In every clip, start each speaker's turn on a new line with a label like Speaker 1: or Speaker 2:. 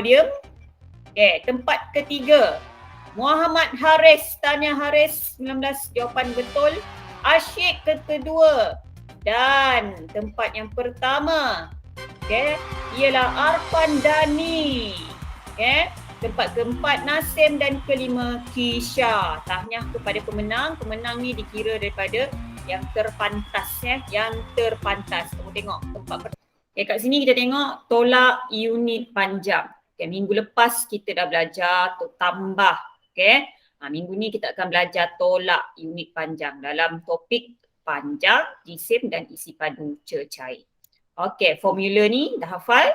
Speaker 1: podium. Okay, tempat ketiga. Muhammad Haris, Tanya Haris 19 jawapan betul. Asyik kedua. Dan tempat yang pertama, okay, ialah Arfan Dani. Okay, tempat keempat Nasim dan kelima Kisha. Tahniah kepada pemenang. Pemenang ni dikira daripada yang terpantas yang terpantas. Kamu tengok tempat pertama. Okay, kat sini kita tengok tolak unit panjang. Okay, minggu lepas kita dah belajar tambah. Okay, minggu ni kita akan belajar tolak unit panjang dalam topik panjang, jisim dan isi padu cecair. Okay, formula ni dah hafal?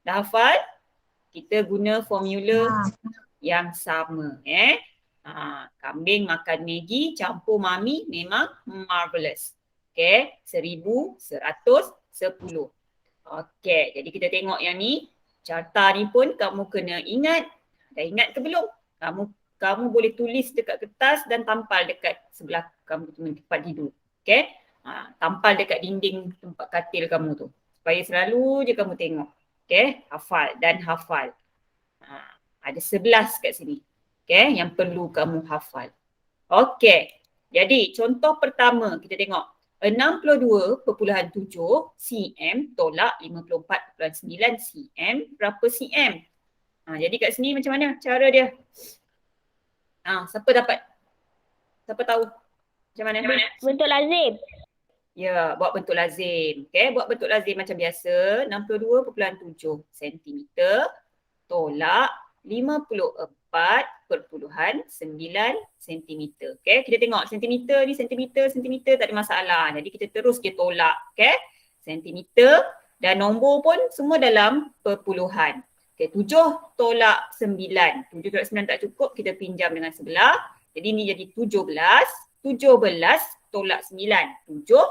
Speaker 1: Dah hafal? Kita guna formula yang sama. Kambing makan Maggi campur mami memang marvelous. Okay, 1110. Okay, jadi kita tengok yang ni. Carta ni pun kamu kena ingat. Dah ingat ke belum? Kamu boleh tulis dekat kertas dan tampal dekat sebelah kamu tempat tidur. Okay? Tampal dekat dinding tempat katil kamu tu. Supaya selalu je kamu tengok. Okay? Hafal dan hafal. Ada 11 kat sini. Okay? Yang perlu kamu hafal. Okay. Jadi contoh pertama kita tengok. 62.7 cm tolak 54.9 cm. Berapa cm? Jadi kat sini macam mana cara dia? Siapa dapat? Siapa tahu? Macam mana?
Speaker 2: Bentuk lazim.
Speaker 1: Ya, buat bentuk lazim. Okay, buat bentuk lazim macam biasa. 62.7 cm tolak 54.9 cm. Okay, kita tengok sentimeter ni sentimeter tak ada masalah. Jadi kita terus dia tolak. Okay, sentimeter dan nombor pun semua dalam perpuluhan. Okay, 7 tolak 9. 7 tolak 9 tak cukup, kita pinjam dengan sebelah. Jadi ni jadi 17. 17 tolak 9. 7,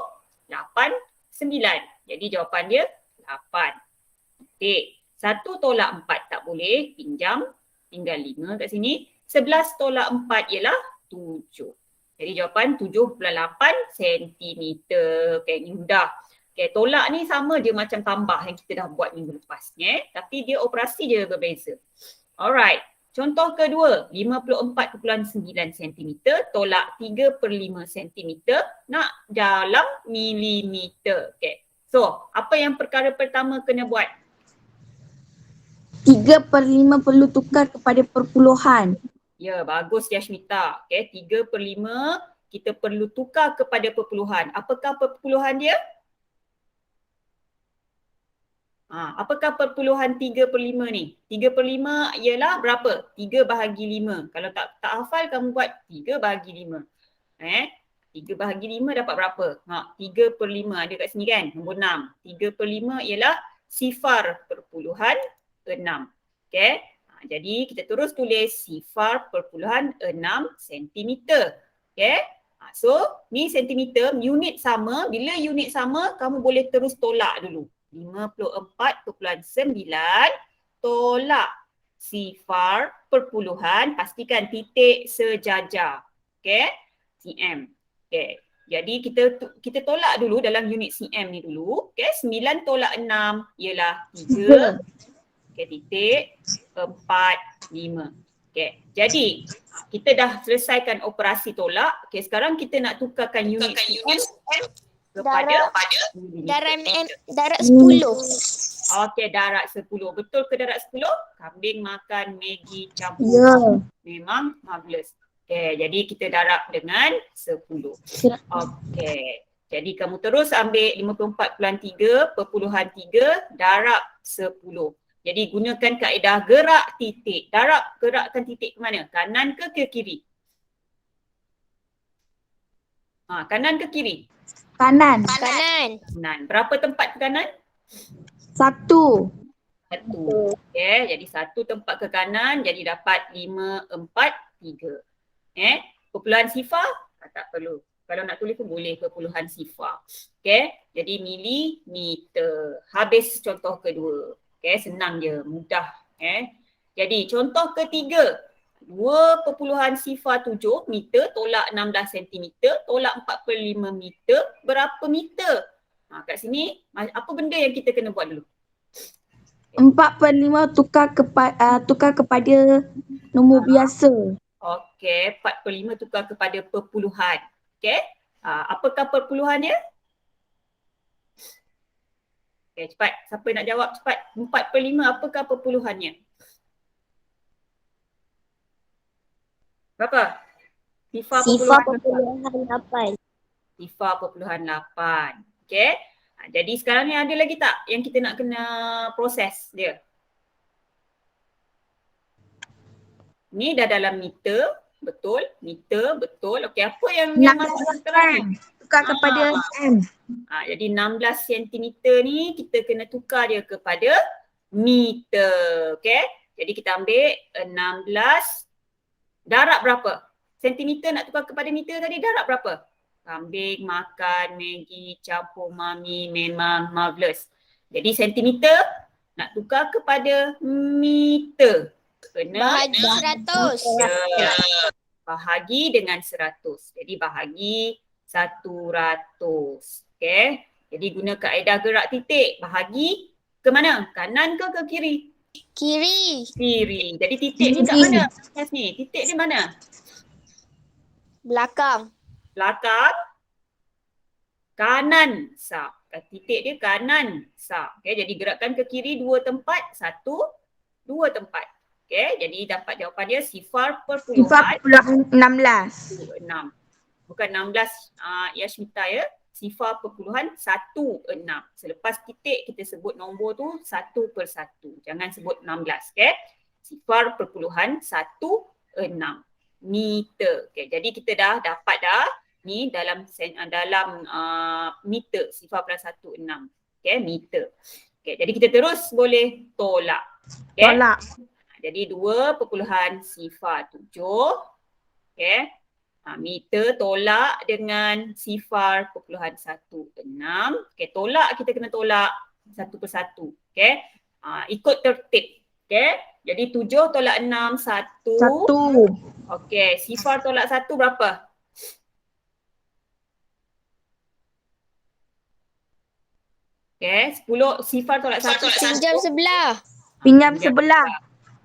Speaker 1: 8, 9. Jadi jawapan dia 8. Titik. 1 tolak 4 tak boleh, pinjam. Tinggal 5 kat sini. 11 tolak 4 ialah 7. Jadi jawapan 7.8 cm. Okay, ni mudah. Okay, tolak ni sama je macam tambah yang kita dah buat minggu lepas ni. Tapi dia operasi je berbeza. Alright. Contoh kedua, 54.9 cm tolak 3/5 cm nak dalam milimeter. Okay. So, apa yang perkara pertama kena buat?
Speaker 3: 3/5 perlu tukar kepada perpuluhan.
Speaker 1: Ya, bagus Yashmita. Okay, 3/5 kita perlu tukar kepada perpuluhan. Apakah perpuluhan dia? Apakah perpuluhan 3/5 ni? 3/5 ialah berapa? 3/5. Kalau tak hafal kamu buat 3/5. 3/5 dapat berapa? 3/5 ada kat sini kan? Nombor 6. 3/5 ialah 0.6. Okay? Jadi kita terus tulis 0.6 cm. Okay? So ni centimeter, unit sama. Bila unit sama, kamu boleh terus tolak dulu. 54.9 tolak 0.6, pastikan titik sejajar. Okay? cm. Okay. Jadi kita tolak dulu dalam unit cm ni dulu. Okay? 9 tolak 6 ialah 3. Okay, titik 45. Okay. Jadi kita dah selesaikan operasi tolak. Okay, sekarang kita nak tukarkan unit cm kepada
Speaker 2: darat 10.
Speaker 1: Okey, darat 10. Betul ke darat 10? Kambing makan Maggi campur.
Speaker 3: Ya.
Speaker 1: Memang marvelous. Okey, jadi kita darab dengan 10. Okey. Jadi kamu terus ambil 54.3/3 darab 10. Jadi gunakan kaedah gerak titik. Gerakkan titik ke mana? Kanan ke kiri? Kanan ke kiri?
Speaker 3: Kanan.
Speaker 2: Kanan.
Speaker 1: Berapa tempat ke kanan?
Speaker 3: 1.
Speaker 1: 1. Okay, jadi 1 tempat ke kanan, jadi dapat 5, 4, 3. Perpuluhan sifar? Tak perlu. Kalau nak tulis pun boleh perpuluhan sifar. Okay, jadi milimeter. Habis contoh kedua. Okay, senang je, mudah. Jadi contoh ketiga. 2.07 meter tolak 16 cm tolak 4/5 meter berapa meter? Kat sini apa benda yang kita kena buat dulu?
Speaker 3: 4/5 tukar kepada nombor biasa.
Speaker 1: Okey, 4/5 tukar kepada perpuluhan. Okey. Apakah perpuluhan dia? Okey, cepat. Siapa nak jawab cepat? 4/5 apakah perpuluhannya? Berapa? Sifar perpuluhan
Speaker 2: 8.
Speaker 1: Sifar perpuluhan 8. Okey. Jadi sekarang ni ada lagi tak yang kita nak kena proses dia? Ni dah dalam meter, betul. Meter, betul. Okey, apa yang
Speaker 3: 16
Speaker 1: masuk sekarang ni?
Speaker 3: tukar kepada cm.
Speaker 1: Jadi 16 cm ni kita kena tukar dia kepada meter. Okey. Jadi kita ambil 16 darab berapa? Sentimeter nak tukar kepada meter tadi darab berapa? Kambing, makan, Maggi, campur mami, memang marvelous. Jadi sentimeter nak tukar kepada meter. Kena
Speaker 2: Bahagi 100.
Speaker 1: bahagi dengan 100. Jadi bahagi 100. Okey. Jadi guna kaedah gerak titik. Bahagi ke mana? Kanan ke kiri?
Speaker 2: Kiri.
Speaker 1: Kiri. Jadi titik ni kat mana? Ni, titik di mana?
Speaker 2: Belakang.
Speaker 1: Belakang. Kanan sah. Titik dia kanan sah. Okey, jadi gerakan ke kiri 2 tempat, 1, 2 tempat. Okey, jadi dapat jawapan dia sifar perpuluhan
Speaker 3: 16.
Speaker 1: 6. Bukan 16 Yashmita ya. Sifar perpuluhan 16. Selepas titik kita sebut nombor tu 1/1. Jangan sebut 16. Okey. Sifar perpuluhan 16 meter. Okey, jadi kita dah dapat dah ni dalam meter sifar plus 16. Okey, meter. Okey, jadi kita terus boleh tolak. Okey.
Speaker 3: Tolak.
Speaker 1: Jadi 2.07. Okey. Meter tolak dengan sifar perpuluhan 16. Okey, tolak kita kena tolak 1/1. Okey. Ikut tertib. Okey. Jadi 7 tolak 6 1.
Speaker 3: 1.
Speaker 1: Okey, sifar tolak 1 berapa? Okey, 10 sifar tolak 1
Speaker 2: Pinjam sebelah.
Speaker 3: Pinjam sebelah.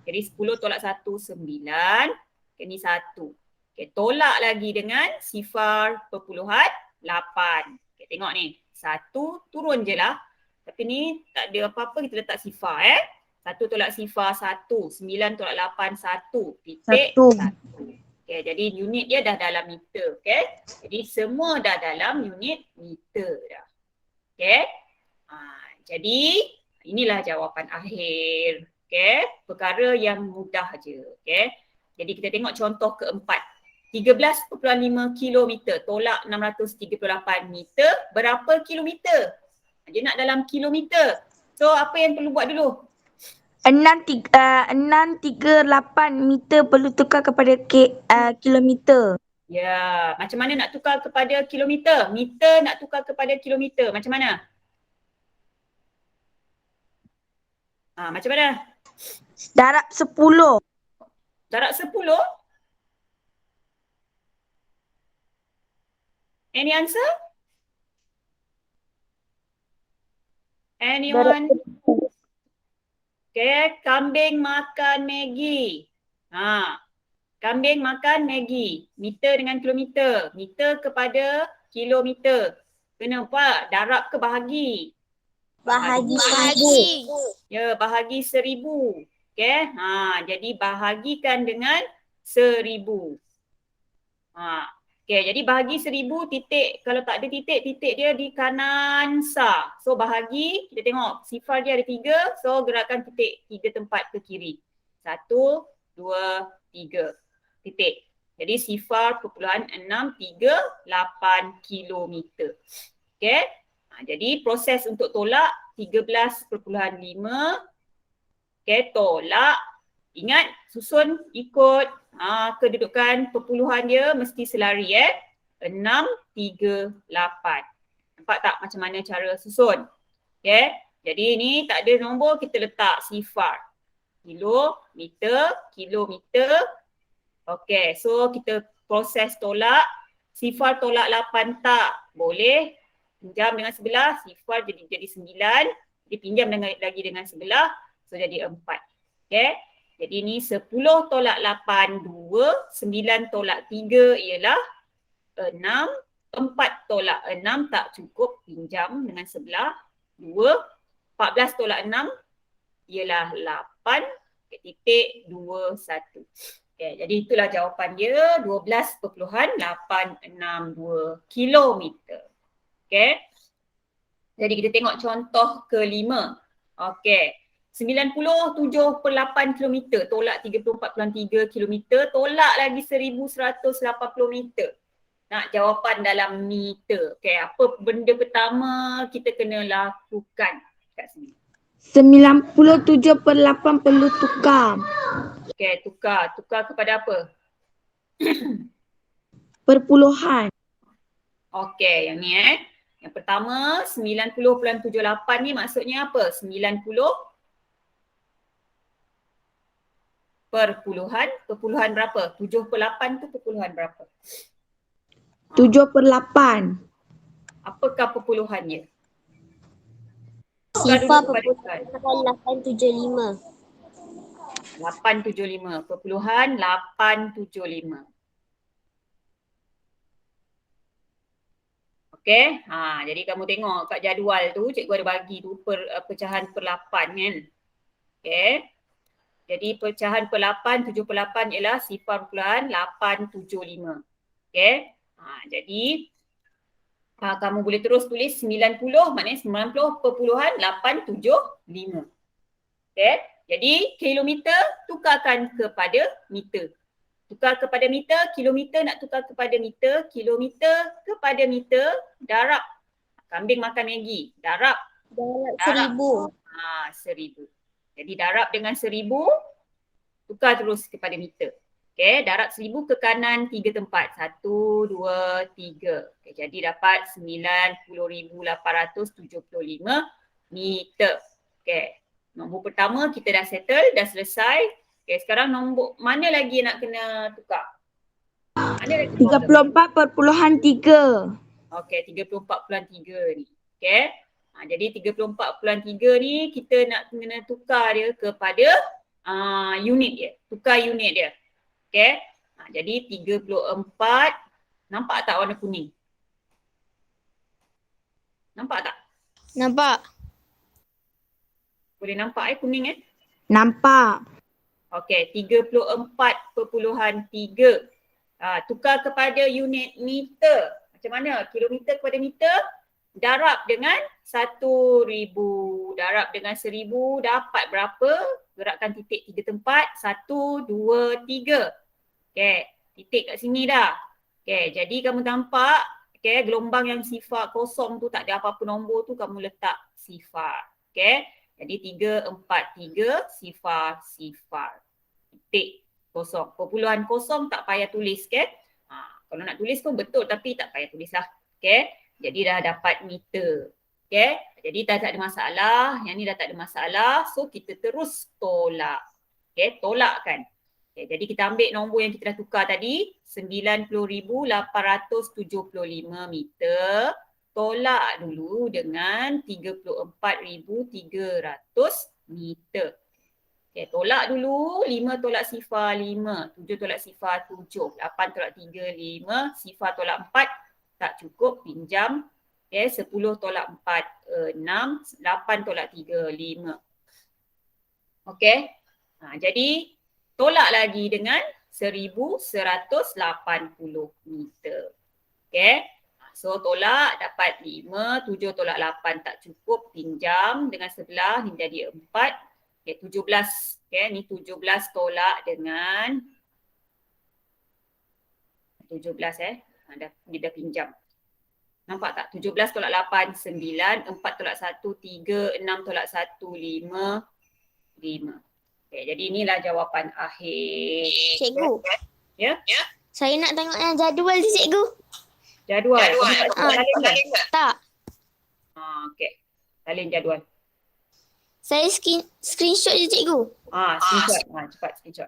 Speaker 1: Jadi 10 tolak 1 9. Okey, ni 1. Okey, tolak lagi dengan sifar perpuluhan 8. Okey, tengok ni. 1 turun je lah. Tapi ni tak ada apa-apa, kita letak sifar 1 tolak sifar 1. 9 tolak 8 1. Titik 1. Okey, jadi unit dia dah dalam meter. Okey. Jadi semua dah dalam unit meter dah. Okey. Jadi inilah jawapan akhir. Okey. Perkara yang mudah je. Okey. Jadi kita tengok contoh keempat. 13.5 kilometer tolak 638 meter berapa kilometer? Dia nak dalam kilometer. So apa yang perlu buat dulu?
Speaker 3: 638 meter perlu tukar kepada kilometer.
Speaker 1: Ya, macam mana nak tukar kepada kilometer? Meter nak tukar kepada kilometer. Macam mana? Macam mana?
Speaker 3: Darab 10.
Speaker 1: Darab 10? Any answer? Anyone? Okay, kambing makan Maggi. Kambing makan Maggi. Meter dengan kilometer. Meter kepada kilometer. Kenapa? Darab ke bahagi?
Speaker 2: Bahagi.
Speaker 1: Ya, bahagi 1000. Okay. Jadi bahagikan dengan 1000. Okay, jadi bahagi 1000 titik. Kalau tak ada titik, titik dia di kanan sah. So bahagi, kita tengok sifar dia ada 3. So gerakan titik 3 tempat ke kiri. 1, 2, 3. Titik. Jadi sifar perpuluhan 638 kilometer. Okay. Jadi proses untuk tolak 13.5. Okay, tolak. Ingat susun ikut kedudukan perpuluhan dia mesti selari 6, 3, 8. Nampak tak macam mana cara susun? Okay. Jadi ni tak ada nombor, kita letak sifar. Kilometer, kilometer. Okay, so kita proses tolak. Sifar tolak 8 tak boleh. Pinjam dengan sebelah, sifar jadi 9. Dipinjam lagi dengan sebelah. So jadi 4. Okay. Jadi ni 10 tolak 8, 2. 9 tolak 3 ialah 6. 4 tolak 6 tak cukup, pinjam dengan sebelah. 2. 14 tolak 6 ialah 8. Titik 2, 1. Okay, jadi itulah jawapan dia, 12.862 kilometer. Okay. Jadi kita tengok contoh kelima. Okay. 97.8 kilometer tolak 34.3 kilometer tolak lagi 1180 meter. Nak jawapan dalam meter. Okay, apa benda pertama kita kena lakukan kat sini?
Speaker 3: 97/8 perlu tukar.
Speaker 1: Okay, tukar. Tukar kepada apa?
Speaker 3: Perpuluhan.
Speaker 1: Okay, yang ni Yang pertama 90.78 ni maksudnya apa? 90 perpuluhan berapa? 7/8 tu perpuluhan berapa?
Speaker 3: 7/8.
Speaker 1: Apakah perpuluhannya?
Speaker 2: Sifar
Speaker 1: Tukar dulu kepada
Speaker 2: 875.
Speaker 1: 875. Perpuluhan 875. Okay, jadi kamu tengok kat jadual tu cikgu ada bagi tu pecahan per 8 kan. Okay. Jadi pecahan per 8, 7/8 ialah 0.875. Okay. Jadi kamu boleh terus tulis 90 maknanya 90.875. Okay. Jadi kilometer tukarkan kepada meter. Tukar kepada meter, kilometer nak tukar kepada meter, kilometer kepada meter, darab. Kambing makan Maggi, darab.
Speaker 2: Darab 1000.
Speaker 1: 1000. Jadi darab dengan 1000, tukar terus kepada meter. Okay, darab 1000 ke kanan 3 tempat. 1, 2, 3. Okay, jadi dapat 90,875 meter. Okay, nombor pertama kita dah settle, dah selesai. Okay, sekarang nombor mana lagi nak kena tukar? Mana lagi?
Speaker 3: 34/3.
Speaker 1: Okay, 34.3 ni. Okay. Jadi 34.3 ni kita nak kena tukar dia kepada unit dia. Tukar unit dia. Okay. Jadi 34. Nampak tak warna kuning? Nampak tak?
Speaker 2: Nampak?
Speaker 1: Boleh nampak kuning
Speaker 3: Nampak.
Speaker 1: Okey, 34.3. Tukar kepada unit meter. Macam mana? Kilometer kepada meter, darab dengan 1000. Darab dengan 1000 dapat berapa? Gerakkan titik 3 tempat. 1, 2, 3. Okey, titik kat sini dah. Okey, jadi kamu nampak gelombang yang sifar kosong tu tak ada apa-apa nombor tu kamu letak sifar. Okey. Jadi 3, 4, 3, sifar. Titik kosong. Perpuluhan kosong tak payah tulis kan? Kalau nak tulis pun betul tapi tak payah tulis lah. Okay. Jadi dah dapat meter. Okay. Jadi dah tak ada masalah. Yang ni dah tak ada masalah. So kita terus tolak. Okay. Tolakkan. Okay. Jadi kita ambil nombor yang kita dah tukar tadi. 90,875 meter. Tolak dulu dengan 34,300 meter. Okay, tolak dulu 5 tolak sifar 5, 7 tolak sifar 7, 8 tolak 3, 5, sifar tolak 4 tak cukup, pinjam. Okay, 10 tolak 4, 6, 8 tolak 3, 5. Okay, jadi tolak lagi dengan 1180 meter. Okay. So tolak dapat 5, 7 tolak 8 tak cukup, pinjam dengan sebelah ni jadi 4. Okay, 17. Okay, ni 17 tolak dengan 17 dia dah pinjam. Nampak tak? 17 tolak 8, 9, 4 tolak 1, 3, 6 tolak 1, 5, 5. Okay, jadi inilah jawapan akhir.
Speaker 2: Cikgu.
Speaker 1: Ya?
Speaker 2: Saya nak tengok yang jadual tu cikgu.
Speaker 1: Jadual. Salin tak?
Speaker 2: Tak.
Speaker 1: Okey. Salin jadual.
Speaker 2: Saya screenshot je cikgu.
Speaker 1: Screenshot. Cepat screenshot.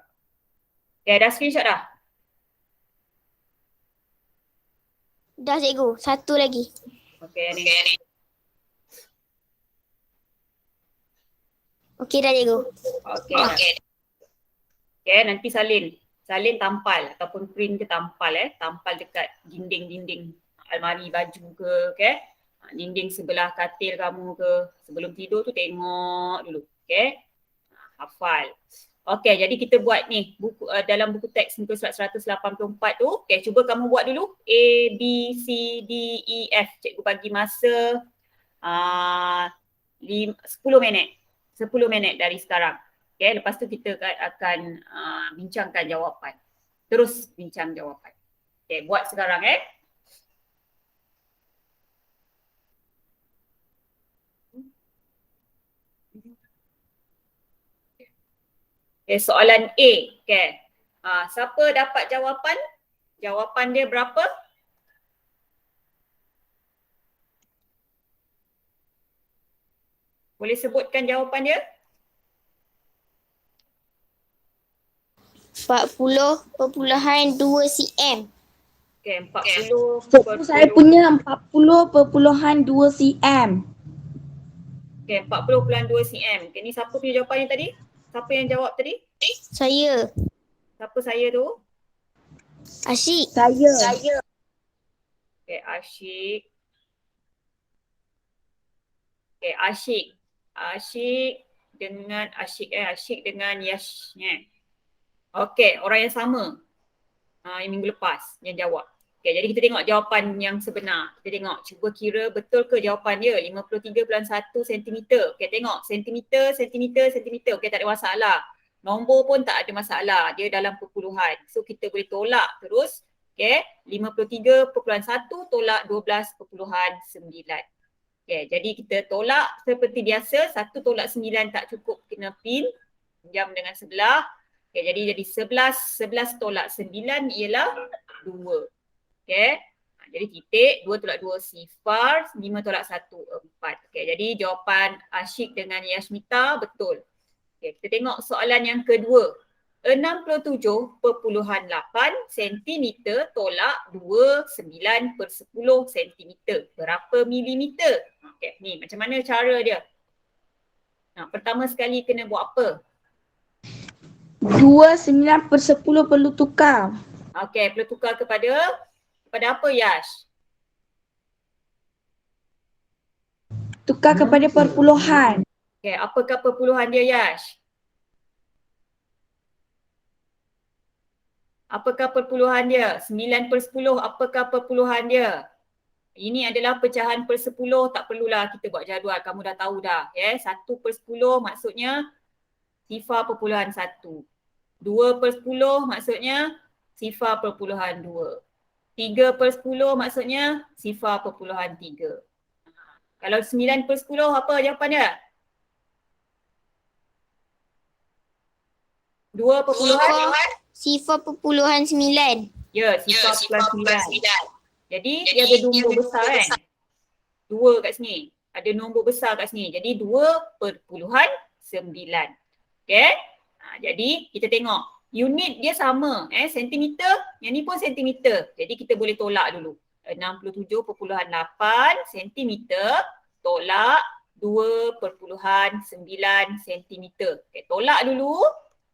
Speaker 1: Okay, dah screenshot dah?
Speaker 2: Dah cikgu. Satu lagi.
Speaker 1: Okey, ni.
Speaker 2: Okey dah cikgu.
Speaker 1: Okey. Okey, nanti salin tampal ataupun print ke tampal tampal dekat dinding-dinding almari baju ke, okey. Dinding sebelah katil kamu ke, sebelum tidur tu tengok dulu, okey. Hafal. Okey, jadi kita buat ni buku dalam buku teks muka surat 184 tu. Okey, cuba kamu buat dulu A B C D E F. Cikgu bagi masa 10 minit. 10 minit dari sekarang. Okey, lepas tu kita akan bincangkan jawapan. Terus bincang jawapan. Okey, buat sekarang Okay, soalan A. Okay. Siapa dapat jawapan? Jawapan dia berapa? Boleh sebutkan jawapan dia?
Speaker 2: 40.2 cm.
Speaker 1: Okay, 40.
Speaker 3: Saya punya 40.2 cm.
Speaker 1: Okay, 40.2 cm. Okay, ni siapa punya jawapan tadi? Siapa yang jawab tadi?
Speaker 2: Saya.
Speaker 1: Siapa saya tu?
Speaker 2: Asyik.
Speaker 3: Saya.
Speaker 1: Okay, Asyik. Okay, Asyik dengan Asyik dengan Yash. Okay, orang yang sama. Yang minggu lepas yang jawab. Okay, jadi kita tengok jawapan yang sebenar. Kita tengok, cuba kira betul ke jawapan dia. 53.1 cm. Okay, tengok. Sentimeter. Okay, tak ada masalah. Nombor pun tak ada masalah. Dia dalam perpuluhan. So, kita boleh tolak terus. Okay, 53.1 tolak 12.9. Okay, jadi kita tolak seperti biasa. 1 tolak 9 tak cukup, kena pin. Jam dengan sebelah. Okay, jadi 11 tolak 9 ialah 2. Okay. Jadi titik, 2 tolak 2 sifar, 5 tolak 1, 4. Okay, jadi jawapan Asyik dengan Yasmita betul. Okay, kita tengok soalan yang kedua. 67.8 cm tolak 29/10 cm. Berapa milimeter? Okay, ni macam mana cara dia? Pertama sekali kena buat apa?
Speaker 3: 29/10 perlu tukar.
Speaker 1: Okay, perlu tukar kepada apa Yash?
Speaker 3: Tukar kepada perpuluhan.
Speaker 1: Okay, apakah perpuluhan dia Yash? Apakah perpuluhan dia? 9/10, apakah perpuluhan dia? Ini adalah pecahan per 10, tak perlulah kita buat jadual, kamu dah tahu dah. 1/10 maksudnya sifar perpuluhan 1. 2/10 maksudnya sifar perpuluhan 2. 3/10 maksudnya sifar perpuluhan 3. Kalau 9/10 apa jawapan dia? 2/9.
Speaker 2: Sifar perpuluhan 9.
Speaker 1: Ya, sifar perpuluhan 9. Jadi dia ada nombor besar kan? 2 kat sini. Ada nombor besar kat sini. Jadi 2/9. Okay? Jadi kita tengok. Unit dia sama. Sentimeter. Yang ni pun sentimeter. Jadi kita boleh tolak dulu. 67.8 cm tolak 2/9 cm. Okay, tolak dulu.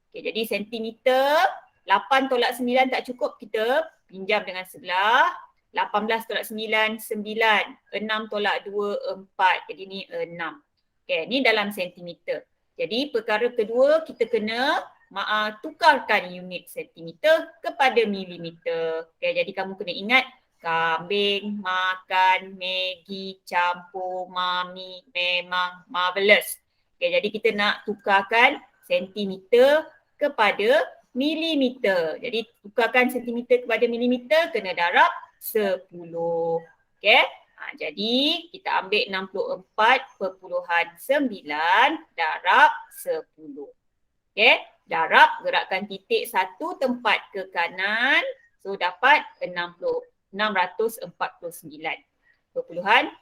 Speaker 1: Okay, jadi sentimeter. 8 tolak 9 tak cukup. Kita pinjam dengan sebelah. 18 tolak 9, 9. 6 tolak 2, 4. Jadi ni 6. Okay, ni dalam sentimeter. Jadi perkara kedua kita kena tukarkan unit sentimeter kepada milimeter. Okay, jadi kamu kena ingat kambing, makan, Maggi, campur, mami, memang, marvelous. Okay, jadi kita nak tukarkan sentimeter kepada milimeter. Jadi tukarkan sentimeter kepada milimeter kena darab 10. Okay. Jadi kita ambil 64.9 darab 10. Okay. Darab, gerakkan titik 1 tempat ke kanan. So dapat 649.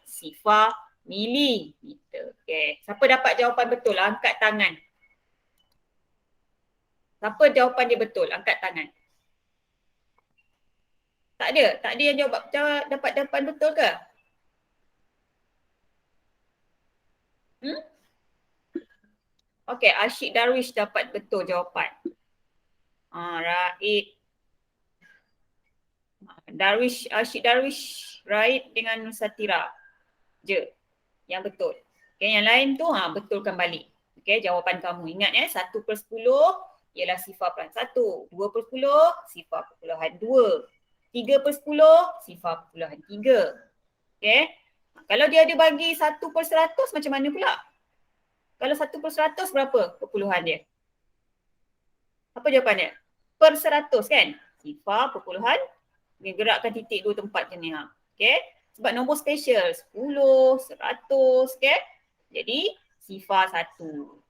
Speaker 1: Sifar milimeter. Okay. Siapa dapat jawapan betul? Angkat tangan. Siapa jawapan dia betul? Angkat tangan. Tak ada yang jawab dapat jawapan betul ke? Okey, Asyik Darwish dapat betul jawapan. Raid. Asyik Darwish, Raid dengan Nusatira je yang betul. Okay, yang lain tu betulkan balik. Okay, jawapan kamu. Ingat 1/10 ialah sifar pelan 1. 2/10 sifar perpuluhan 2. 3/10 sifar perpuluhan 3. Okay. Kalau dia ada bagi 1/100 macam mana pula? Kalau 1/100 berapa perpuluhan dia? Apa jawapan dia? Per 100 kan? Sifar perpuluhan, dia gerakkan titik 2 tempat je ni. Okay. Sebab nombor special 10, 100, okay. Jadi sifar 1.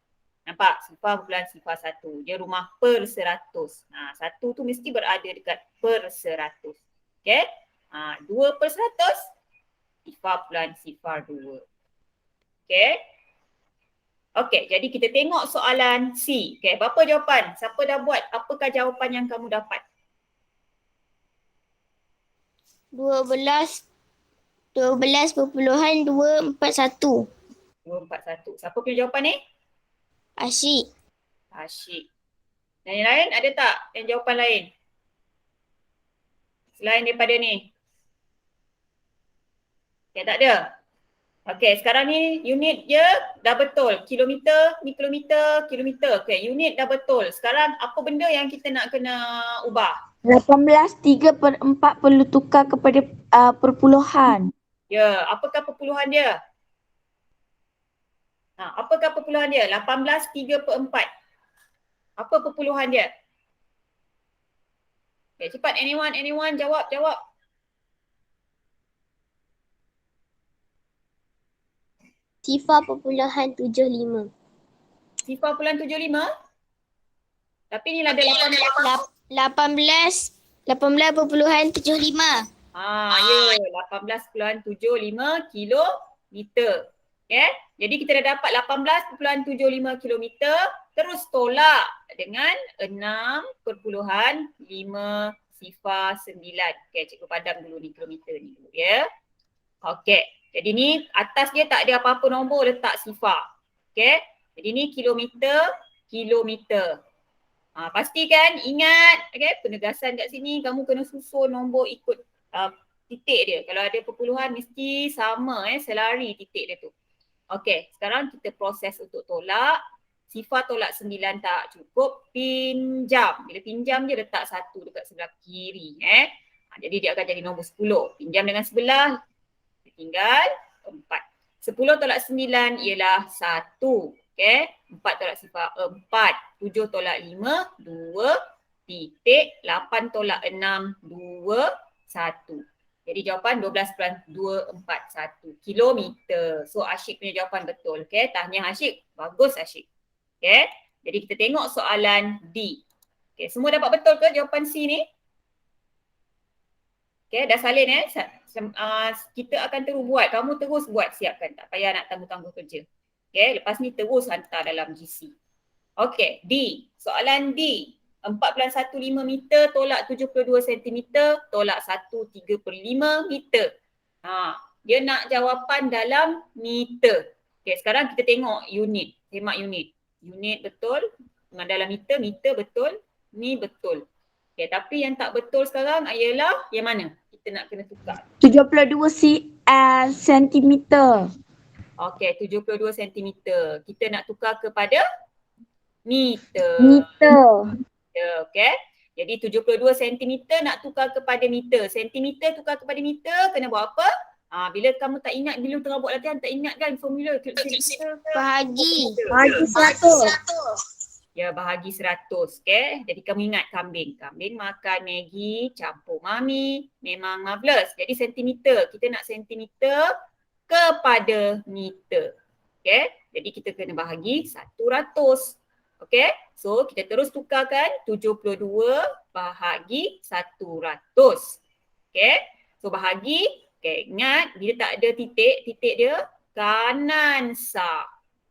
Speaker 1: Nampak? Sifar perpuluhan sifar 1. Dia rumah per 100. 1 tu mesti berada dekat per 100. Okay. 2/100 sifar perpuluhan sifar 2. Okay. Okay, jadi kita tengok soalan C. Okay, berapa jawapan? Siapa dah buat? Apakah jawapan yang kamu dapat?
Speaker 2: 12.241.
Speaker 1: 241. Siapa punya jawapan ni?
Speaker 2: Asyik.
Speaker 1: Asyik. Dan yang lain ada tak yang jawapan lain? Selain daripada ni. Okay, tak ada. Okay, sekarang ni unit je dah betul. Kilometer, ni kilometer, kilometer. Okay, unit dah betul. Sekarang apa benda yang kita nak kena ubah?
Speaker 3: 18/3/4 perlu tukar kepada perpuluhan.
Speaker 1: Ya, apakah perpuluhan dia? Apakah perpuluhan dia? 18/3/4. Apa perpuluhan dia? Okay, cepat anyone jawab.
Speaker 2: Sifar perpuluhan 75.
Speaker 1: Sifar perpuluhan 75? Tapi ni ada
Speaker 2: 18.75.
Speaker 1: Ya, 18.75 kilometer. Okay, jadi kita dah dapat 18.75 kilometer, terus tolak dengan 6.509. Okay, cikgu padam dulu ni kilometer ni dulu ya. Okay, jadi ni atas dia tak ada apa-apa nombor, letak sifar. Okay, jadi ni kilometer. Pastikan ingat, okay, penegasan kat sini kamu kena susun nombor ikut titik dia. Kalau ada perpuluhan mesti sama selari titik dia tu. Okey, sekarang kita proses untuk tolak. Sifar tolak 9 tak cukup, pinjam. Bila pinjam dia letak 1 dekat sebelah kiri. Jadi dia akan jadi nombor 10. Pinjam dengan sebelah, tinggal 4. 10 tolak 9 ialah 1. Okay, 4 tolak sifar 4. 7 tolak 5, 2. Titik, 8 tolak 6, 2, 1. Jadi jawapan 12.241 kilometer. So Asyik punya jawapan betul. Okay, tahniah Asyik. Bagus Asyik. Okay, jadi kita tengok soalan D. Okay, semua dapat betul ke jawapan C ni? Okay, dah salin kita akan terus buat. Kamu terus buat, siapkan. Tak payah nak tangguh-tangguh kerja. Okay, lepas ni terus hantar dalam GC. Okay, D. Soalan D. 4.15 meter tolak 72 cm tolak 1/3/5 meter. Dia nak jawapan dalam meter. Okay, sekarang kita tengok unit. Semak unit. Unit betul. Dalam meter betul. Ni betul. Okay, tapi yang tak betul sekarang ialah yang mana? Kita nak kena tukar.
Speaker 3: 72 sentimeter.
Speaker 1: Okay, 72 cm. Kita nak tukar kepada meter. Okay. Jadi 72 cm nak tukar kepada meter. Sentimeter tukar kepada meter, kena buat apa? Bila kamu tak ingat, bila tengah buat latihan tak ingat kan formula.
Speaker 2: Bahagi
Speaker 3: 100.
Speaker 1: Ya, bahagi 100. Okay. Jadi kamu ingat kambing. Kambing makan Maggi, campur mami. Memang marvelous. Jadi sentimeter. Kita nak sentimeter kepada meter. Okay. Jadi kita kena bahagi 100. Okay, so kita terus tukarkan 72 bahagi 100. Okay, so bahagi, okay, ingat bila tak ada titik, titik dia kanan sah.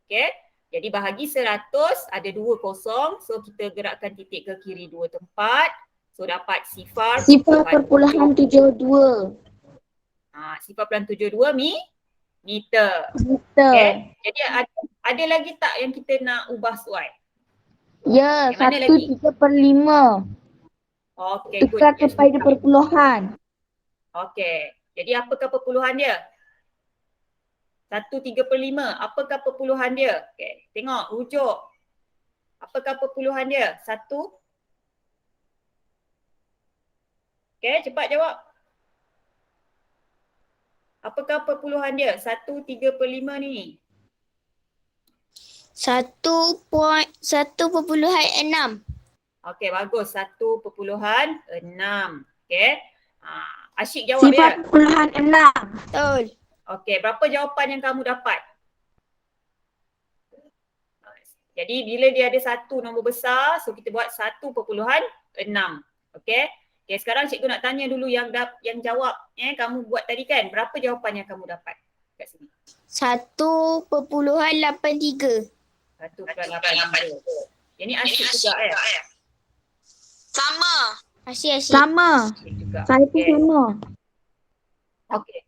Speaker 1: Okay, jadi bahagi 100 ada 2 kosong, so kita gerakkan titik ke kiri 2 tempat. So dapat sifar
Speaker 3: Sifar perpuluhan 72.
Speaker 1: Sifar perpuluhan 72 meter.
Speaker 3: Meter.
Speaker 1: Okay. Jadi ada lagi tak yang kita nak ubah soal?
Speaker 3: Ya,
Speaker 1: Yang mana
Speaker 3: 1/3/5.
Speaker 1: Okay, good.
Speaker 3: Tukar kepada perpuluhan.
Speaker 1: Okay. Jadi apakah perpuluhan dia? 1/3/5. Apakah perpuluhan dia? Okay. Tengok rujuk. Apakah perpuluhan dia? 1. Okay, cepat jawab. Apakah perpuluhan dia? 1/3/5 ni.
Speaker 2: 1.6.
Speaker 1: Okey, bagus. 1/6. Okey. Asyik jawab ya.
Speaker 3: 0.6.
Speaker 2: Betul.
Speaker 1: Okey, berapa jawapan yang kamu dapat? Jadi bila dia ada satu nombor besar, so kita buat 1/6. Okey. Okey, sekarang cikgu nak tanya dulu yang jawab kamu buat tadi kan. Berapa jawapan yang kamu dapat kat sini?
Speaker 2: 1.83.
Speaker 1: 1/83. Yang ni asyik juga ya.
Speaker 2: Sama. Asyik.
Speaker 3: Sama.
Speaker 1: Asyik juga.
Speaker 3: Saya pun
Speaker 1: Okey.
Speaker 3: sama.
Speaker 1: Okey.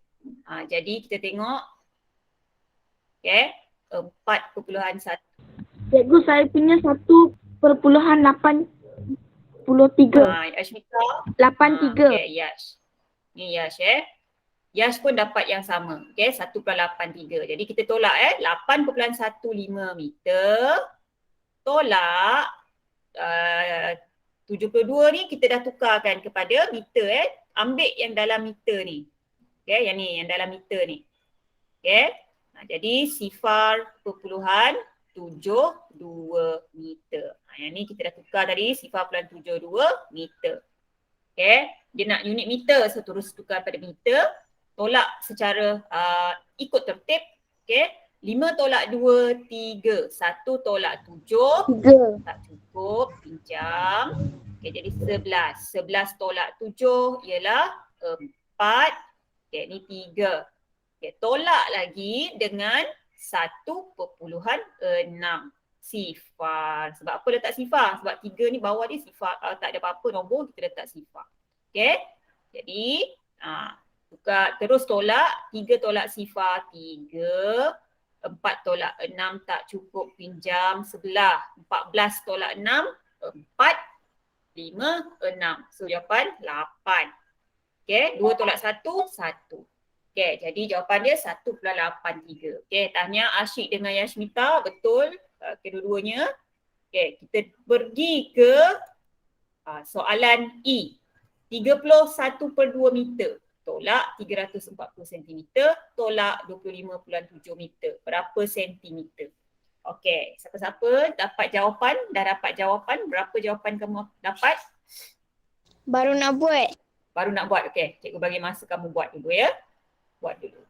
Speaker 1: Jadi kita tengok. Okey. 4/1.
Speaker 3: Cikgu, saya punya 1/83.
Speaker 1: Ashmita.
Speaker 3: 83.
Speaker 1: Okey, Yash. Ni Yash Yash pun dapat yang sama. Okey, 1/83. Jadi kita tolak 8.15 meter tolak 72 ni kita dah tukarkan kepada meter Ambil yang dalam meter ni. Okey, yang ni yang dalam meter ni. Okey. Jadi 0.72 meter. Yang ni kita dah tukar tadi 0.72 meter. Okey. Dia nak unit meter, so terus tukar pada meter. Tolak secara ikut tertib. Okey. 5 tolak 2, 3. 1 tolak 7.
Speaker 3: 3.
Speaker 1: Tak cukup, pinjam. Okey, jadi 11. 11 tolak 7 ialah 4. Okey, ni 3. Okey, tolak lagi dengan 1/6. Sifar. Sebab apa letak sifar? Sebab 3 ni bawah dia sifar. Kalau tak ada apa-apa nombor, kita letak sifar. Okey. Jadi, tukar, terus tolak. 3 tolak sifar 3. 4 tolak 6 tak cukup, pinjam sebelah. 14 tolak 6, 4, 5, 6. So jawapan 8. Okey, 2 tolak 1, 1. Okey, jadi jawapan dia 1/83. Okey, tahniah Asyik dengan Yashmita, betul kedua-duanya. Okey, kita pergi ke soalan E. 31/2 meter. Tolak 340 cm, tolak 25.7 meter. Berapa sentimeter? Okey, siapa-siapa dapat jawapan? Dah dapat jawapan? Berapa jawapan kamu dapat?
Speaker 2: Baru nak buat.
Speaker 1: Baru nak buat. Okey, cikgu bagi masa kamu buat dulu ya. Buat dulu.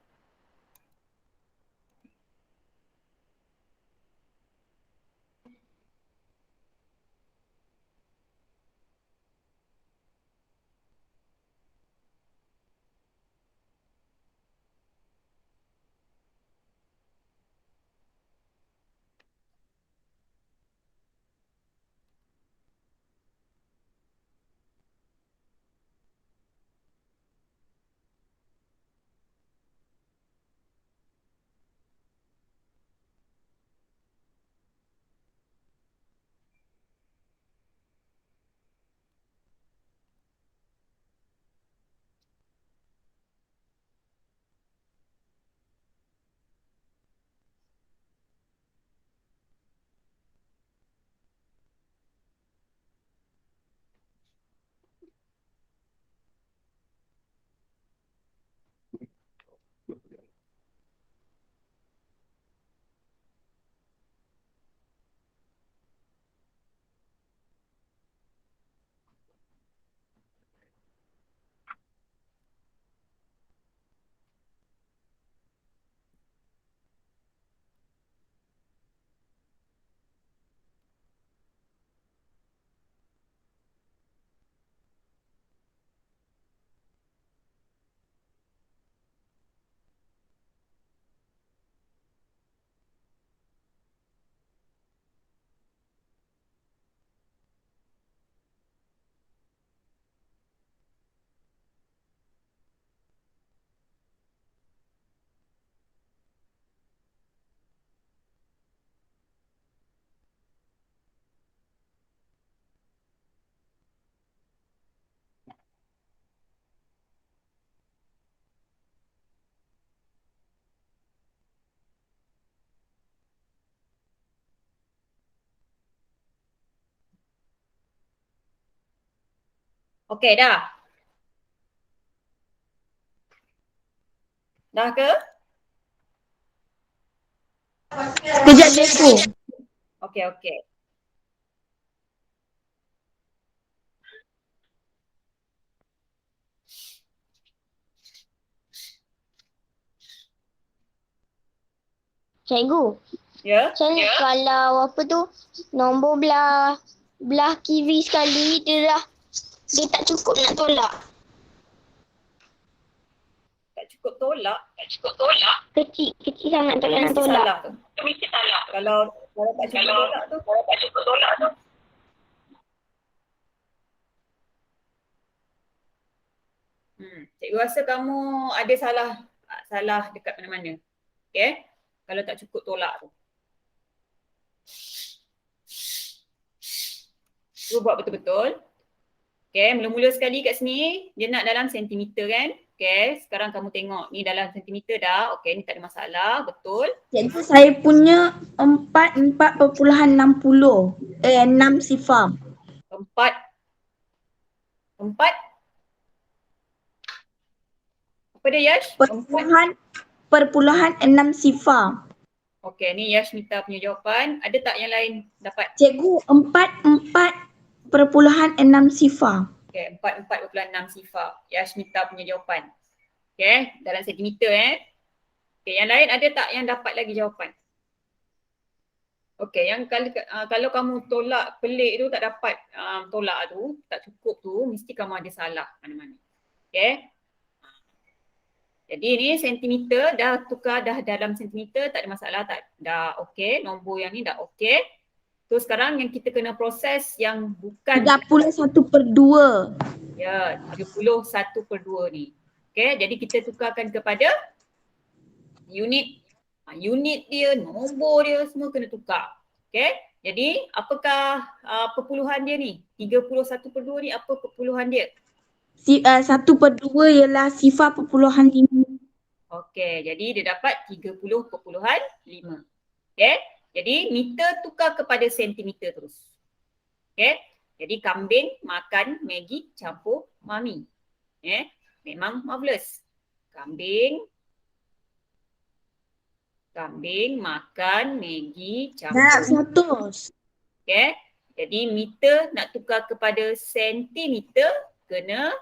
Speaker 1: Okey dah. Dah ke?
Speaker 3: Sekejap cikgu.
Speaker 1: Okey.
Speaker 2: Cikgu,
Speaker 1: Ya?
Speaker 2: kalau apa tu, nombor belah kiri sekali dia tak cukup nak tolak.
Speaker 1: Tak cukup tolak.
Speaker 2: Kecil sangat tak nak
Speaker 1: Mesti
Speaker 2: tolak.
Speaker 1: salah tu. Kalau tak cukup tolak tu. Cikgu rasa kamu ada salah dekat mana-mana. Okay? Kalau tak cukup tolak tu. Cuba buat betul-betul. Okay, mula-mula sekali kat sini, dia nak dalam sentimeter kan? Okay, sekarang kamu tengok ni dalam sentimeter dah. Okay, ni tak ada masalah, betul.
Speaker 3: Cikgu saya punya 4.60. 6 sifar.
Speaker 1: 4. Apa dia Yash?
Speaker 3: Perpuluhan 6 sifar.
Speaker 1: Okay, ni Yash Mita punya jawapan. Ada tak yang lain dapat?
Speaker 3: Cikgu 4.6 sifar.
Speaker 1: Okay, 4.6 sifar. Yash Mita punya jawapan. Okay, dalam sentimeter Okay, yang lain ada tak yang dapat lagi jawapan? Okay, yang kalau kamu tolak pelik tu tak dapat tolak tu, tak cukup tu, mesti kamu ada salah mana-mana. Okay. Jadi ni sentimeter dah tukar dah dalam sentimeter, tak ada masalah, dah okey, nombor yang ni dah okey. So sekarang yang kita kena proses yang bukan
Speaker 3: 31/2.
Speaker 1: ya, 31/2 ni. Okey, jadi kita tukarkan kepada unit. Unit dia, nombor dia semua kena tukar. Okey, jadi apakah perpuluhan dia ni? 31/2 ni apa perpuluhan dia?
Speaker 3: 1/2 ialah sifar perpuluhan 5.
Speaker 1: Okey, jadi dia dapat 30.5. Okey, jadi meter tukar kepada sentimeter terus. Okey, jadi kambing makan Maggi campur mami. Memang marvelous. Kambing makan Maggi campur.
Speaker 3: Darab 100.
Speaker 1: Okey, jadi meter nak tukar kepada sentimeter kena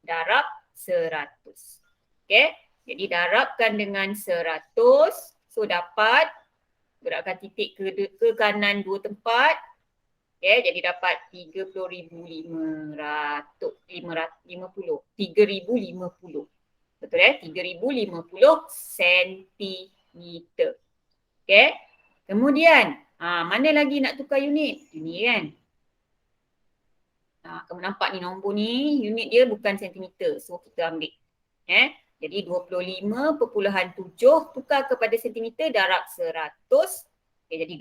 Speaker 1: darab 100. Okey, jadi darabkan dengan 100. So dapat gerakkan titik ke kanan 2 tempat. Okey, jadi dapat 30,550. 3,050. Betul 3,050 sentimeter. Okey. Kemudian, mana lagi nak tukar unit? Ini kan. Kamu nampak ni nombor ni, unit dia bukan sentimeter. So kita ambil. Jadi 25.7 tukar kepada sentimeter darab 100. Okay, jadi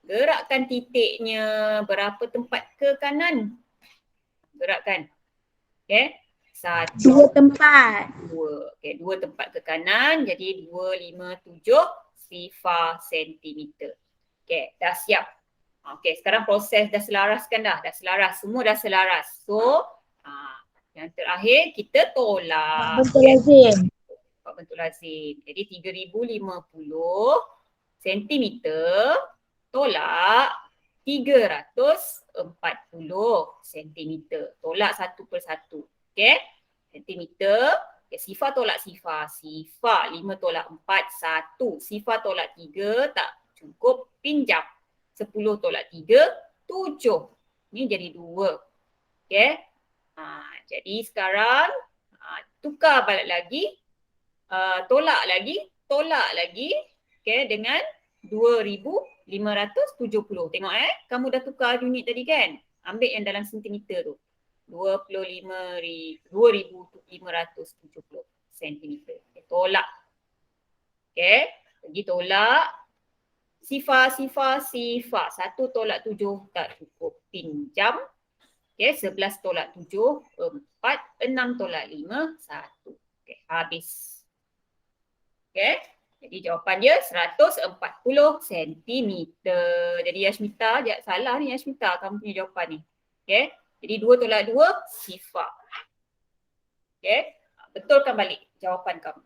Speaker 1: gerakkan titiknya berapa tempat ke kanan? Gerakkan. Okay.
Speaker 3: 2 tempat.
Speaker 1: 2. Okay, 2 tempat ke kanan. Jadi 257 sifar sentimeter. Okay, dah siap. Okay, sekarang proses dah selaraskan dah. Dah selaras. Semua dah selaras. So, yang terakhir kita tolak. Bentuk lazim. Jadi 3,050 sentimeter tolak 340 sentimeter. Tolak satu persatu. Okay. Sentimeter. Okay, sifar tolak sifar. Sifar 5 tolak 4, 1. Sifar tolak 3, tak cukup, pinjam. 10 tolak 3, 7. Ni jadi 2. Okay. Jadi sekarang tukar balik lagi. Tolak lagi. Okay, dengan 2,570. Tengok kamu dah tukar unit tadi kan? Ambil yang dalam sentimeter tu. 2,570 sentimeter. Okay, tolak. Okay, pergi tolak. Sifar. 1 tolak 7 tak cukup, pinjam. Okay, 11 tolak 7, 4, 6 tolak 5, 1. Okay, habis. Okay, jadi jawapan dia 140 cm. Jadi Yashmita, salah ni Yashmita kamu punya jawapan ni. Okay, Jadi 2 tolak 2, sifar. Okay. Betulkan balik jawapan kamu.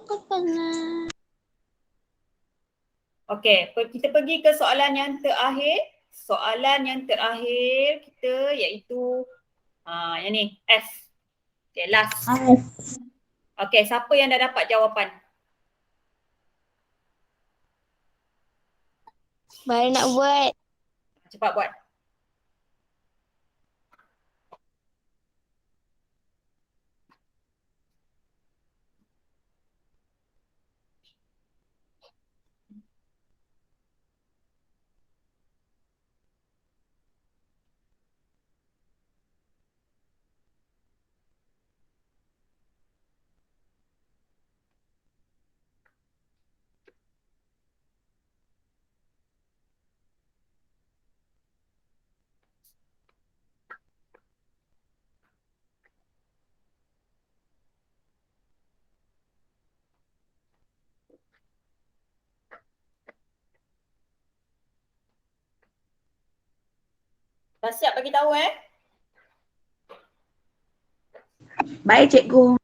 Speaker 2: Aku pernah.
Speaker 1: Okey, kita pergi ke soalan yang terakhir. Soalan yang terakhir kita iaitu yang ni, F. Okey, last. Okey, siapa yang dah dapat jawapan?
Speaker 2: Baru nak buat.
Speaker 1: Cepat buat. Dah siap bagi tahu
Speaker 3: Baik, cikgu.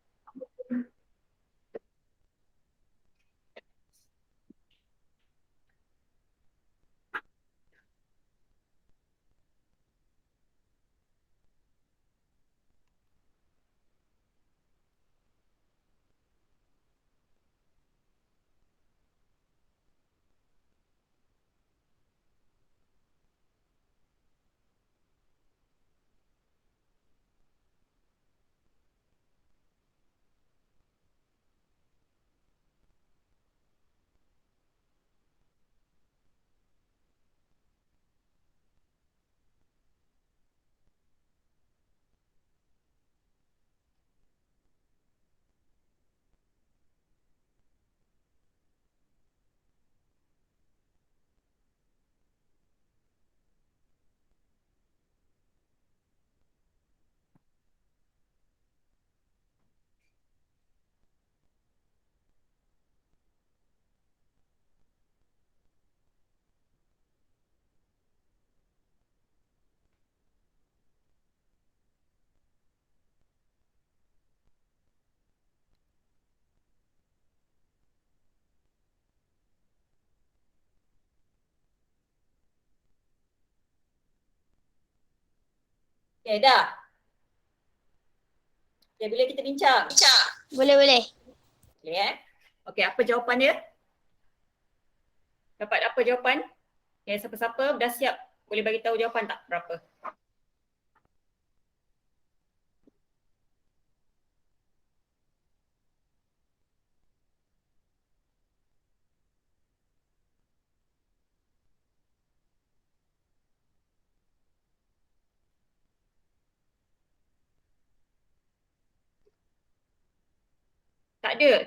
Speaker 3: Okey, dah. Okey, bila kita bincang.
Speaker 2: Boleh, boleh.
Speaker 1: Okey Okey, apa jawapan dia? Dapat apa jawapan? Okey, siapa-siapa dah siap boleh bagi tahu jawapan tak berapa?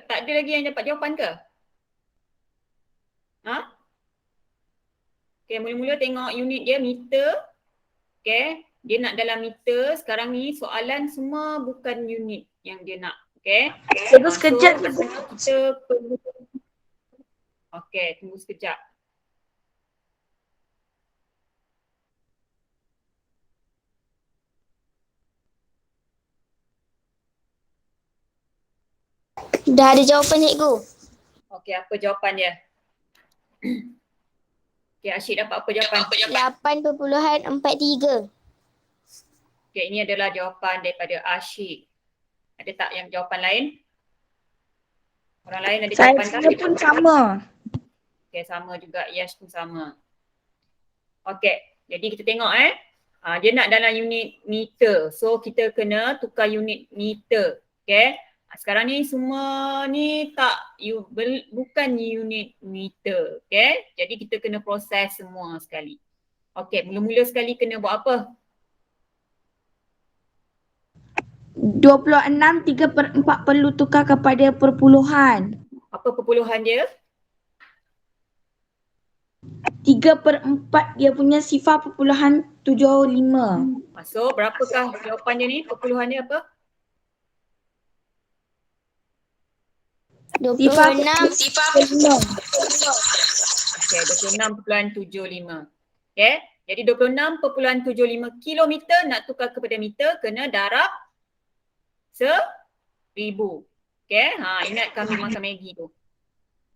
Speaker 1: Tak ada lagi yang dapat jawapan ke? Ha? Okey, mula-mula tengok unit dia meter. Okey, dia nak dalam meter. Sekarang ni soalan semua bukan unit yang dia nak. Okey.
Speaker 3: Cikgu sekejap.
Speaker 1: Kita perlu. Okey, tunggu sekejap.
Speaker 2: Dah ada jawapan, cikgu.
Speaker 1: Okey, apa jawapan dia? Okey, Asyik dapat apa jawapan?
Speaker 2: 8.43.
Speaker 1: Okey, ini adalah jawapan daripada Asyik. Ada tak yang jawapan lain? Orang lain ada jawapan tak?
Speaker 3: Saya pun sama.
Speaker 1: Okey, sama juga. Yes pun sama. Okey, jadi kita tengok dia nak dalam unit meter. So kita kena tukar unit meter. Okey. Sekarang ni semua ni bukan unit meter. Okey. Jadi kita kena proses semua sekali. Okey, mula-mula sekali kena buat apa?
Speaker 3: 26 3/4 perlu tukar kepada perpuluhan.
Speaker 1: Apa perpuluhan dia?
Speaker 3: 3/4 dia punya sifar perpuluhan 75.
Speaker 1: So berapakah jawapan dia ni? Perpuluhan dia apa?
Speaker 2: 26.
Speaker 1: Okay, 26.75. Okay, jadi 26.75 kilometer nak tukar kepada meter kena darab 1000. Okay, ingat kami makan Maggi tu.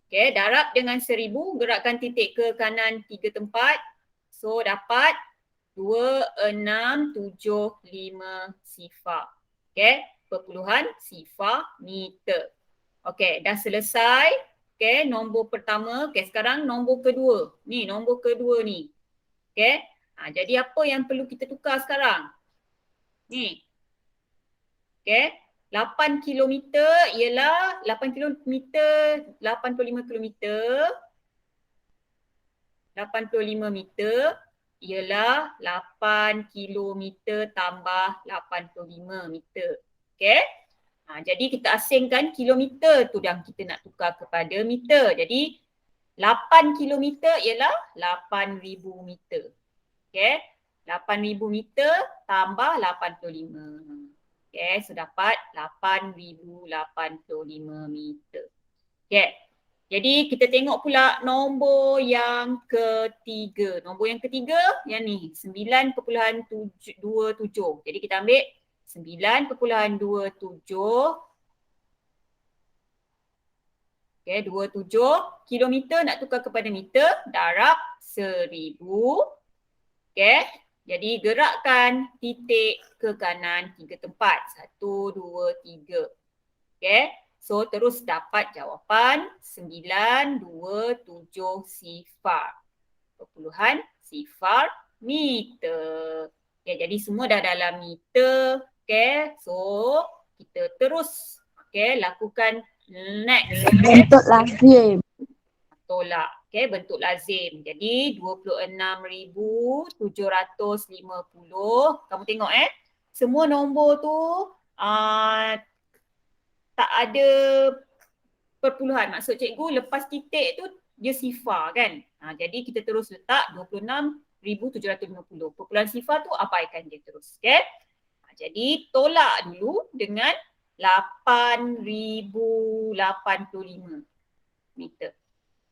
Speaker 1: Okay, darab dengan 1000, gerakkan titik ke kanan 3 tempat. So dapat 2675 sifar. Okay, perpuluhan sifar meter. Okay, dah selesai. Okay, nombor pertama. Okay, sekarang nombor kedua. Ni, nombor kedua ni. Okay, jadi apa yang perlu kita tukar sekarang? Ni. Okay, 8 kilometer ialah 8 kilometer, 85 kilometer. 85 meter ialah 8 kilometer tambah 85 meter. Okay. Jadi kita asingkan kilometer tu dan kita nak tukar kepada meter. Jadi 8 kilometer ialah 8,000 meter. Okay. 8,000 meter tambah 85. Okay. So dapat 8,085 meter. Okay. Jadi kita tengok pula nombor yang ketiga. Nombor yang ketiga yang ni 9.27. Jadi kita ambil 9.27. Okay, 27 kilometer nak tukar kepada meter, darab 1000. Okay, jadi gerakkan titik ke kanan 3 tempat. 1, 2, 3. Okay. So terus dapat jawapan 927 sifar. Perpuluhan sifar meter. Okay, jadi semua dah dalam meter. Okay, so kita terus lakukan next.
Speaker 3: Bentuk lazim.
Speaker 1: Tolak. Okay, bentuk lazim. Jadi 26,750. Kamu tengok semua nombor tu tak ada perpuluhan. Maksud cikgu lepas titik tu dia sifar kan. Jadi kita terus letak 26,750. Perpuluhan sifar tu abaikan dia terus. Okay. Jadi tolak dulu dengan 8,085 meter.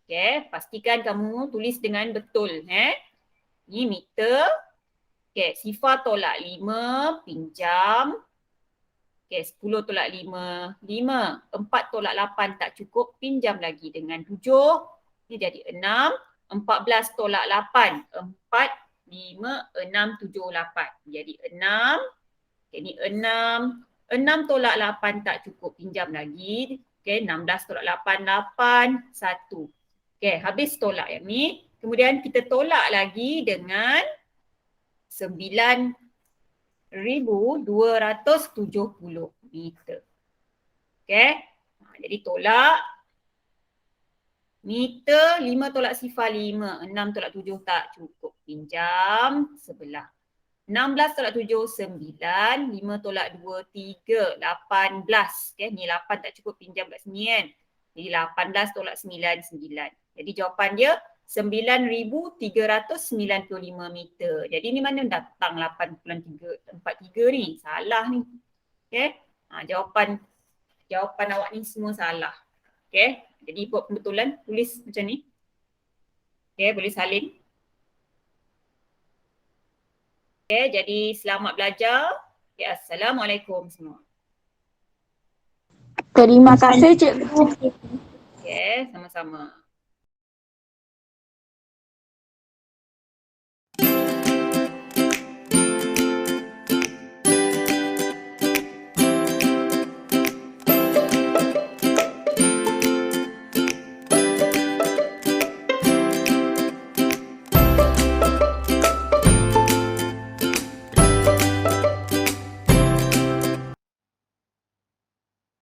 Speaker 1: Okay. Pastikan kamu tulis dengan betul. Ni meter. Okay. Sifar tolak 5, pinjam. Okay, 10 tolak 5, 5. 4 tolak 8 tak cukup, pinjam lagi dengan 7. Ini jadi 6. 14 tolak 8, 4, 5, 6, 7, 8. Jadi 6. Okay, ini 6. 6 tolak 8 tak cukup, pinjam lagi. Okay, 16 tolak 8, 8, 1. Okay, habis tolak yang ni. Kemudian kita tolak lagi dengan 9,270 meter. Okay. Jadi tolak. Meter 5 tolak sifar 5. 6 tolak 7 tak cukup. Pinjam sebelah. 16 tolak 7, 9. 5 tolak 2, 3. 18. Okay. Ni 8 tak cukup, pinjam kat sini kan. Jadi 18 tolak 9, 9. Jadi jawapan dia 9,395 meter. Jadi ni mana datang 8.43 ni? Salah ni. Okay. Jawapan awak ni semua salah. Okay. Jadi buat pembetulan, tulis macam ni. Okay, boleh salin. Okay, jadi selamat belajar. Okay, Assalamualaikum semua.
Speaker 3: Terima kasih cikgu.
Speaker 1: Okay, sama-sama.